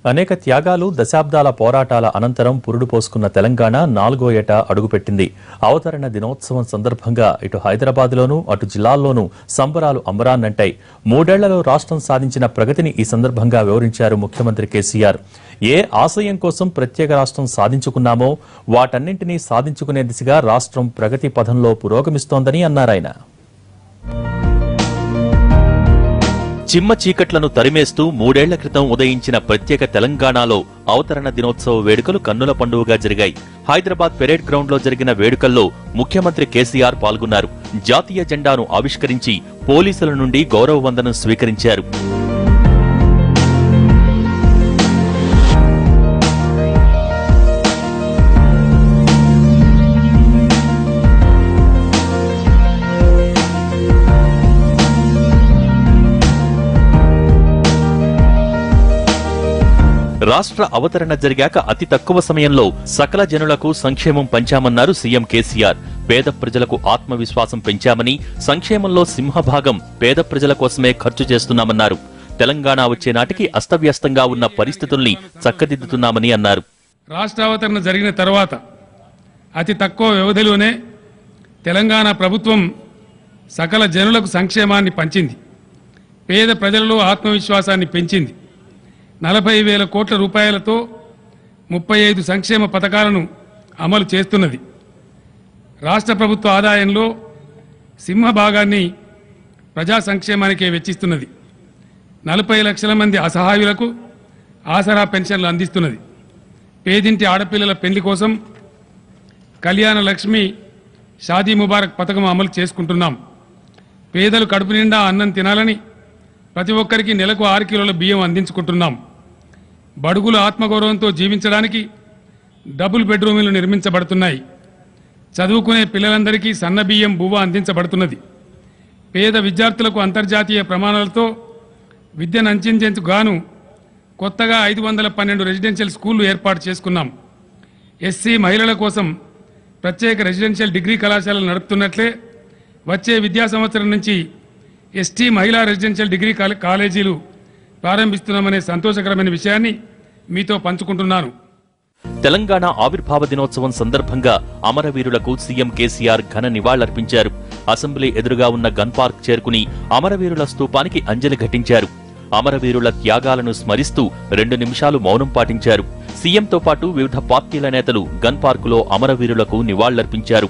అనేక త్యాగాలు దశాబ్దాల పోరాటాల అనంతరం పురుడు పోసుకున్న తెలంగాణ 4వ ఏట అడుగుపెట్టింది. అవతరణ దినోత్సవం సందర్భంగా ఇటు హైదరాబాద్లోనూ అటు జిల్లాల్లోనూ సంబరాలు అంబరాన్నంటాయి. 3 ఏళ్లలో రాష్ట్రం సాధించిన ప్రగతిని ఈ సందర్భంగా వివరించారు ముఖ్యమంత్రి కేసీఆర్. ఏ ఆశయం కోసం ప్రత్యేక రాష్ట్రం సాధించుకున్నామో వాటన్నింటినీ సాధించుకునే దిశగా రాష్ట్రం ప్రగతి పథంలో పురోగమిస్తోందని అన్నారాయన. చిమ్మ చీకట్లను తరిమేస్తూ 3 ఏళ్ల క్రితం ఉదయించిన ప్రత్యేక తెలంగాణలో అవతరణ దినోత్సవ వేడుకలు కన్నుల పండుగగా జరిగాయి. హైదరాబాద్ పెరేడ్ గ్రౌండ్ లో జరిగిన వేడుకల్లో ముఖ్యమంత్రి కేసీఆర్ పాల్గొన్నారు. జాతీయ జెండాను ఆవిష్కరించి పోలీసుల నుండి గౌరవ వందనం స్వీకరించారు. రాష్ట్ర అవతరణ జరిగాక అతి తక్కువ సమయంలో సకల జనులకు సంక్షేమం పంచామన్నారు సీఎం కేసీఆర్. పేద ప్రజలకు ఆత్మవిశ్వాసం పెంచామని, సంక్షేమంలో సింహభాగం పేద ప్రజల కోసమే ఖర్చు చేస్తున్నామన్నారు. తెలంగాణ వచ్చే నాటికి అస్తవ్యస్తంగా ఉన్న పరిస్థితుల్ని చక్కదిద్దుతున్నామని అన్నారు. రాష్ట్ర అవతరణ జరిగిన తర్వాత అతి తక్కువ వ్యవధిలోనే తెలంగాణ ప్రభుత్వం సకల జనులకు సంక్షేమాన్ని పంచింది. పేద ప్రజలలో ఆత్మవిశ్వాసాన్ని పెంచింది. 40,000 కోట్ల రూపాయలతో 35 సంక్షేమ పథకాలను అమలు చేస్తున్నది. రాష్ట్ర ప్రభుత్వ ఆదాయంలో సింహభాగాన్ని ప్రజా సంక్షేమానికే వెచ్చిస్తున్నది. 40 లక్షల మంది అసహాయులకు ఆసరా పెన్షన్లు అందిస్తున్నది. పేదింటి ఆడపిల్లల పెళ్లి కోసం కళ్యాణ లక్ష్మి, షాదీ ముబారక్ పథకం అమలు చేసుకుంటున్నాం. పేదలు కడుపు నిండా అన్నం తినాలని ప్రతి ఒక్కరికి నెలకు 6 కిలోల బియ్యం అందించుకుంటున్నాం. బడుగులు ఆత్మగౌరవంతో జీవించడానికి డబుల్ బెడ్రూములు నిర్మించబడుతున్నాయి. చదువుకునే పిల్లలందరికీ సన్న బియ్యం బువ్వ అందించబడుతున్నది. పేద విద్యార్థులకు అంతర్జాతీయ ప్రమాణాలతో విద్యను అందించేందుకు గాను కొత్తగా 512 రెసిడెన్షియల్ స్కూళ్లు ఏర్పాటు చేసుకున్నాం. ఎస్సీ మహిళల కోసం ప్రత్యేక రెసిడెన్షియల్ డిగ్రీ కళాశాలలు నడుపుతున్నట్లే వచ్చే విద్యా సంవత్సరం నుంచి ఎస్టీ మహిళా రెసిడెన్షియల్ డిగ్రీ కాలేజీలు ప్రారంభిస్తున్నామనే సంతోషకరమైన విషయాన్ని మీతో పంచుకుంటున్నాను. తెలంగాణ ఆవిర్భావ దినోత్సవం సందర్భంగా అమరవీరులకు సీఎం కేసీఆర్ ఘన నివాళులర్పించారు. అసెంబ్లీ ఎదురుగా ఉన్న గన్ పార్క్ చేరుకుని అమరవీరుల స్తూపానికి అంజలి ఘటించారు. అమరవీరుల త్యాగాలను స్మరిస్తూ 2 నిమిషాలు మౌనం పాటించారు. సీఎంతో పాటు వివిధ పార్టీల నేతలు గన్ పార్కులో అమరవీరులకు నివాళులర్పించారు.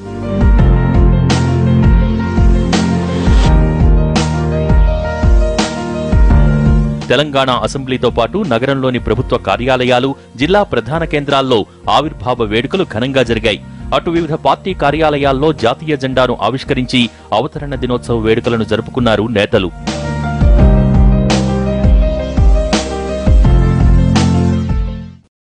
తెలంగాణ అసెంబ్లీతో పాటు నగరంలోని ప్రభుత్వ కార్యాలయాలు, జిల్లా ప్రధాన కేంద్రాల్లో ఆవిర్భావ వేడుకలు ఘనంగా జరిగాయి. అటు వివిధ పార్టీ కార్యాలయాల్లో జాతీయ జెండాను ఆవిష్కరించి అవతరణ దినోత్సవ వేడుకలను జరుపుకున్నారు నేతలు.